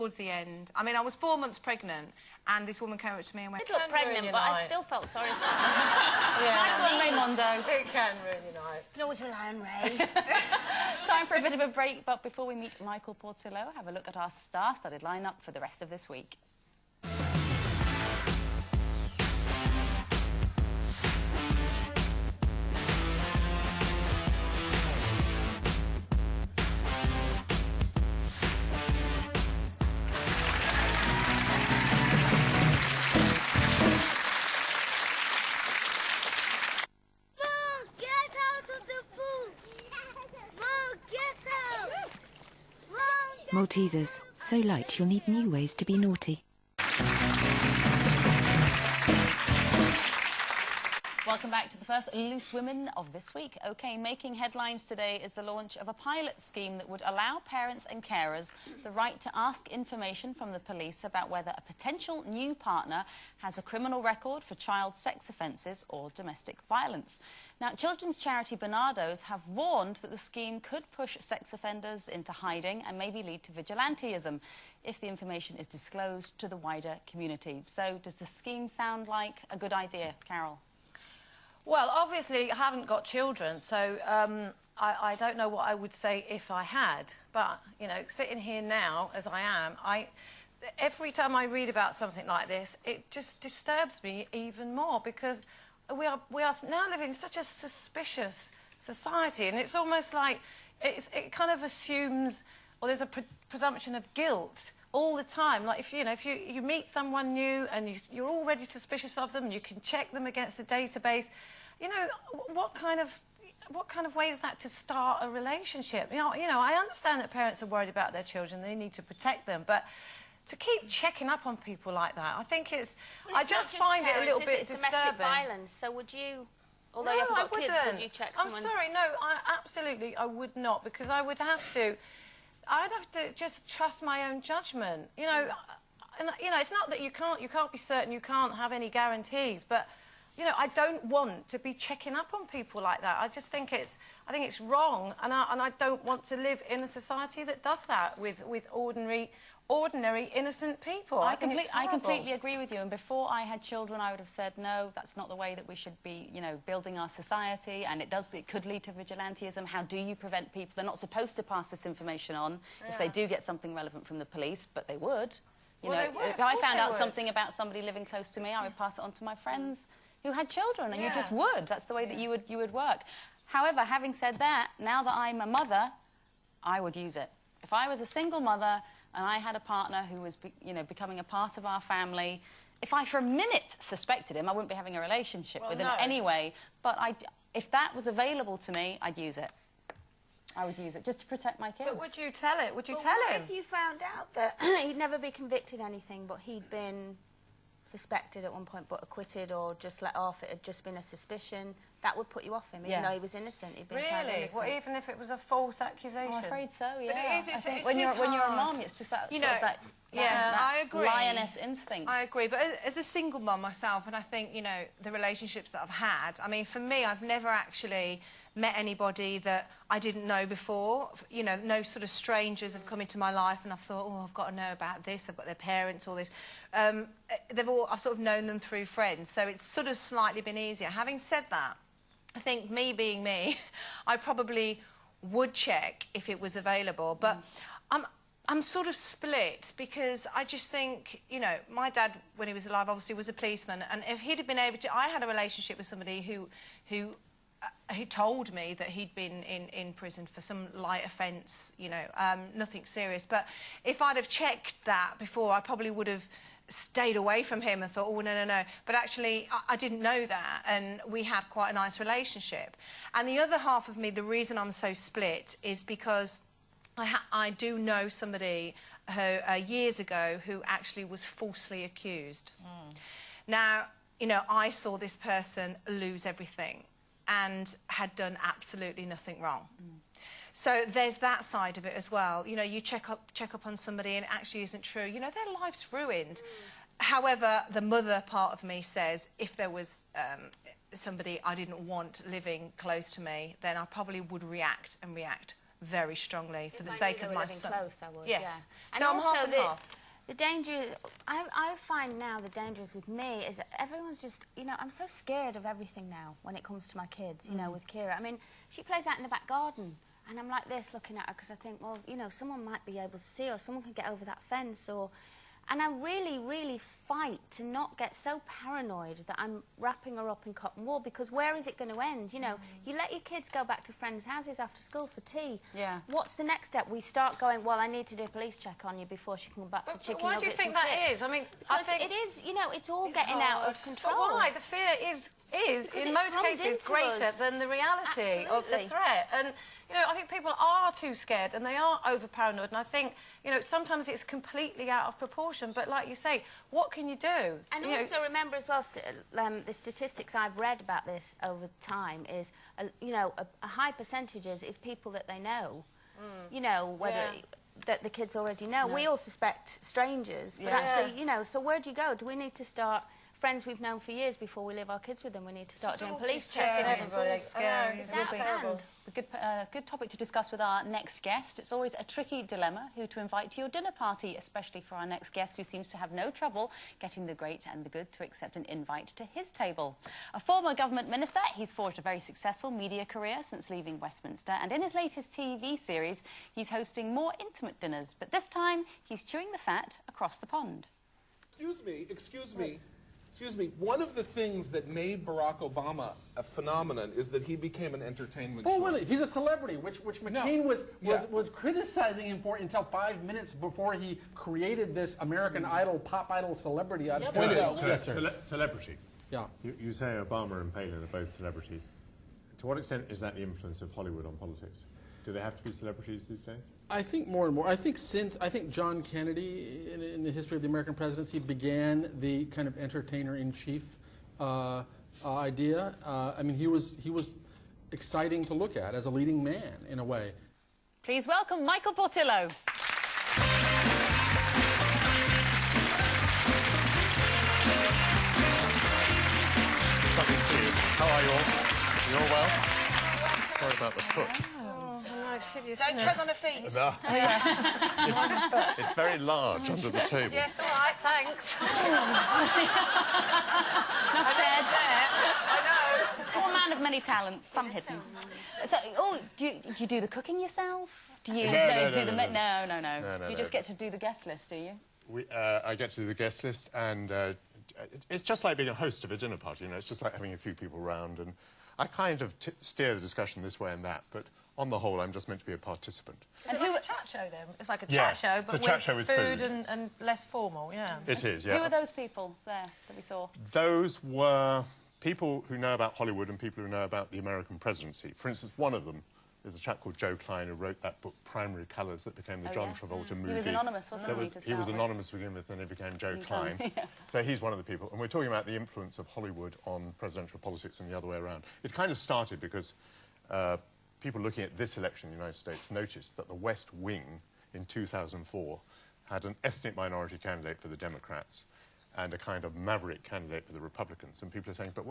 towards the end. I mean, I was 4 months pregnant, and this woman came up to me and went... I looked pregnant, but I still felt sorry for her. Yeah. Nice one, Raymondo. It can ruin your night. You can always rely on Ray. Time for a bit of a break, but before we meet Michael Portillo, have a look at our star-studded lineup for the rest of this week. Maltesers, so light you'll need new ways to be naughty. Welcome back to the first Loose Women of this week. OK, making headlines today is the launch of a pilot scheme that would allow parents and carers the right to ask information from the police about whether a potential new partner has a criminal record for child sex offences or domestic violence. Now, children's charity Barnardo's have warned that the scheme could push sex offenders into hiding and maybe lead to vigilantism if the information is disclosed to the wider community. So, does the scheme sound like a good idea, Carol? Well, obviously, I haven't got children, so I don't know what I would say if I had. But, you know, sitting here now, as I am, every time I read about something like this, it just disturbs me even more, because we are now living in such a suspicious society, and it's almost like it kind of assumes, or there's a presumption of guilt all the time. Like, if you meet someone new and you're already suspicious of them, and you can check them against a database, you know, what kind of way is that to start a relationship? You know, I understand that parents are worried about their children, they need to protect them, but to keep checking up on people like that, I think it's... Well, I just find it a little bit disturbing. Domestic violence, so would you... Although no, you haven't got I kids, wouldn't. would you check I'm someone... sorry, no, absolutely I would not, because I would have to... I'd have to just trust my own judgment, you know. And you know, it's not that you can't be certain, you can't have any guarantees, but you know, I don't want to be checking up on people like that. I just think it's wrong, and I don't want to live in a society that does that with ordinary innocent people. I completely agree with you, and before I had children I would have said no, that's not the way that we should be, you know, building our society, and it could lead to vigilantism. How do you prevent people? They're not supposed to pass this information on if they do get something relevant from the police, but they would. You know, if I found out something about somebody living close to me, I would pass it on to my friends who had children, and you just would. That's the way that you would work. However, having said that, now that I'm a mother, I would use it. If I was a single mother and I had a partner who was, you know, becoming a part of our family, if I for a minute suspected him, I wouldn't be having a relationship with him anyway. But if that was available to me, I'd use it. I would use it just to protect my kids. But would you tell it? Would you Well, tell what him? if you found out that he'd never be convicted anything, but he'd been suspected at one point but acquitted or just let off, it had just been a suspicion? That would put you off him, even though he was innocent. He'd been found innocent. Well, even if it was a false accusation? I'm afraid so, yeah. But I think when you're a mum, it's just that, you sort know, of that I agree. Lioness instinct. I agree, but as a single mum myself, and I think, you know, the relationships that I've had, I mean, for me, I've never actually met anybody that I didn't know before. You know, no sort of strangers have come into my life and I've thought, oh, I've got to know about this, I've got their parents, all this. I've sort of known them through friends, so it's sort of slightly been easier. Having said that, I think me being me, I probably would check if it was available, but I'm sort of split, because I just think, you know, my dad, when he was alive, obviously was a policeman, and if he'd have been able to... I had a relationship with somebody who told me that he'd been in prison for some light offence, you know, nothing serious. But if I'd have checked that before, I probably would have stayed away from him and thought, oh, no. But actually, I didn't know that, and we had quite a nice relationship. And the other half of me, the reason I'm so split is because I do know somebody who, years ago, who actually was falsely accused. Now, you know, I saw this person lose everything and had done absolutely nothing wrong. So there's that side of it as well. You know, you check up on somebody and it actually isn't true. You know, their life's ruined. However, the mother part of me says if there was somebody I didn't want living close to me, then I probably would react very strongly for the sake of my son. Close, I would, yes. yeah. So I'm half and half. The danger, I find now the danger is with me is that everyone's just, you know, I'm so scared of everything now when it comes to my kids, you know, with Kira. I mean, she plays out in the back garden and I'm like this looking at her because I think, well, you know, someone might be able to see her or someone can get over that fence or... And I really, really fight to not get so paranoid that I'm wrapping her up in cotton wool because where is it going to end? You know, you let your kids go back to friends' houses after school for tea. Yeah. What's the next step? We start going, well, I need to do a police check on you before she can come back for chicken But why do you nuggets think and that chips. is? I mean, Because I think it is, you know, it's all getting out of control. But why? The fear is Because in it most runs cases into greater us. than the reality of the Absolutely. threat. And, you know, I think people are too scared and they are over-paranoid. And I think, you know, sometimes it's completely out of proportion. But like you say, what can you do? And you also remember as well, the statistics I've read about this over time is, you know, a high percentage is people that they know. You know, whether... that the kids already know. We all suspect strangers, but actually, you know, so where do you go? Do we need to start friends we've known for years before we leave our kids with them? We need to start doing police checks. Everybody. Scary. It's out of hand. A good topic to discuss with our next guest. It's always a tricky dilemma who to invite to your dinner party, especially for our next guest who seems to have no trouble getting the great and the good to accept an invite to his table. A former government minister, he's forged a very successful media career since leaving Westminster, and in his latest TV series, he's hosting more intimate dinners, but this time he's chewing the fat across the pond. Excuse me, one of the things that made Barack Obama a phenomenon is that he became an entertainment choice. Really, he's a celebrity, which McCain was criticizing him for until 5 minutes before he created this American Idol, pop idol celebrity. Celebrity. Yeah. You say Obama and Palin are both celebrities. To what extent is that the influence of Hollywood on politics? Do they have to be celebrities these days? I think more and more. I think John Kennedy, in the history of the American presidency, began the kind of entertainer-in-chief idea. I mean, he was exciting to look at as a leading man, in a way. Please welcome Michael Portillo. Lovely to see you. How are you all? You all well? Sorry about the foot. Don't tread on her feet. No. It's very large under the table. Yes, all right, thanks. Enough said. I know. Poor man of many talents, some hidden. So, do you do the cooking yourself? Do you No. You just get to do the guest list, do you? I get to do the guest list, and it's just like being a host of a dinner party. You know, it's just like having a few people round, and I kind of steer the discussion this way and that, but on the whole, I'm just meant to be a participant. And who a chat show then? It's like a chat show, but it's a chat show with food. And less formal, yeah. It is, yeah. Who are those people there that we saw? Those were people who know about Hollywood and people who know about the American presidency. For instance, one of them is a chap called Joe Klein who wrote that book, Primary Colours, that became the John Travolta movie. He was anonymous, wasn't he? He was anonymous to begin with, then he became Joe Klein. So he's one of the people. And we're talking about the influence of Hollywood on presidential politics and the other way around. It kind of started because people looking at this election in the United States noticed that the West Wing in 2004 had an ethnic minority candidate for the Democrats and a kind of maverick candidate for the Republicans. And people are saying, but